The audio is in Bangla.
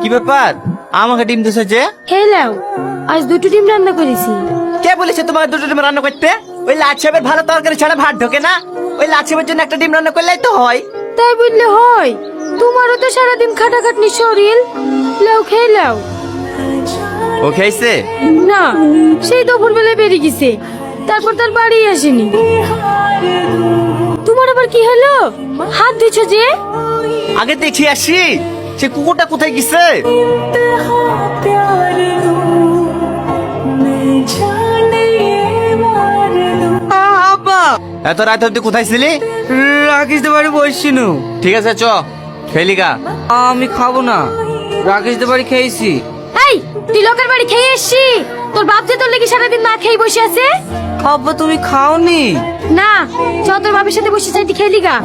কি ব্যাপার আমাকে ডিম দিছে যে? খেলাও, আজ দুটো ডিম রান্না করেছি। কে বলেছে তোমাকে দুটো ডিম রান্না করতে? ওই লাট সাহেবের ভালো তরকারি ছাড়া ভাত ঢোকে না। ওই লাট সাহেবের জন্য একটা ডিম রান্না করলেই তো হয়। তাই বললে হয়? তোমারও তো সারাদিন খাটাখাটনি শরীর, লাও খেয়ে লাও। ও খেয়েছে? না, সেই দুপুর বেলায় বেরিয়ে গেছে, তারপর তার বাড়ি আসেনি। তোমার আবার কি হলো? হাত দিছো যে? আগে দেখি আসি সে কুকুরটা কোথায় গেছে। আব্বা, এত রাত অব্দি কোথায় ছিলি? রাকেশ দে বাড়ি বসছিনু। ঠিক আছে চ খেলিগা। আমি খাবো না, রাকেশ দে বাড়ি খেয়েছি। এই, তুই লোকের বাড়ি খেয়ে এসছি, তোর বাপ যে তোর লেগে সারাদিন না খেয়ে বসে আছে। আব্বা তুমি খাওনি? না, চ তোর বাপের সাথে বসে চাইতে খেলি গা।